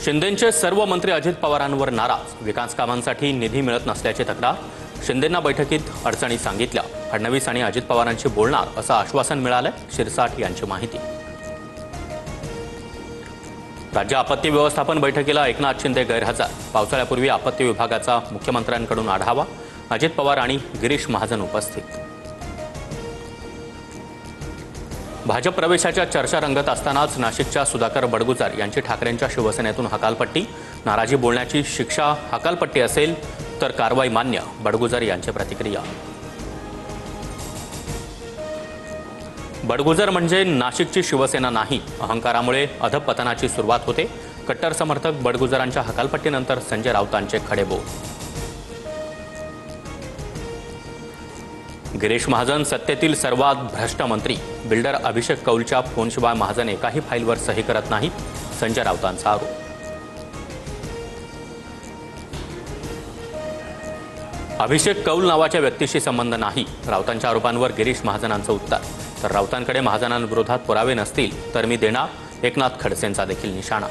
शिंदेंचे सर्व मंत्री अजित पवारांवर नाराज। विकास कामांसाठी निधी मिळत नसल्याची तक्रार। शिंदेंना बैठकीत अडचणी सांगितल्या। फडणवीस आणि अजित पवारांशी बोलणार असं आश्वासन मिळालं। शिरसाट यांची माहिती। राज्य आपत्ती व्यवस्थापन बैठकीला एकनाथ शिंदे गैरहजर। पावसाळ्यापूर्वी आपत्ती विभागाचा मुख्यमंत्र्यांकडून आढावा। अजित पवार आणि गिरीश महाजन उपस्थित। भाजप प्रवेशाच्या चर्चा रंगत असतानाच नाशिकच्या सुधाकर बडगुजर यांची ठाकरेंच्या शिवसेनेतून हकालपट्टी। नाराजी बोलण्याची शिक्षा हकालपट्टी असेल तर कारवाई मान्य। बडगुजर यांची प्रतिक्रिया। बडगुजर म्हणजे नाशिकची शिवसेना नाही, अहंकारामुळे अधपतनाची सुरुवात होते। कट्टर समर्थक बडगुजरांच्या हकालपट्टीनंतर संजय राऊतांचे खडेबोल। गिरीश महाजन सत्तेतील सर्वात भ्रष्ट मंत्री। बिल्डर अभिषेक कौलच्या फोनशिवाय महाजन एकाही फाईलवर सही करत नाहीत। संजय राऊतांचा आरोप। अभिषेक कौल नावाच्या व्यक्तीशी संबंध नाही। राऊतांच्या आरोपांवर गिरीश महाजनांचं उत्तर। तर राऊतांकडे महाजनांविरोधात पुरावे नसतील तर मी देणार। एकनाथ खडसेंचा देखील निशाणा।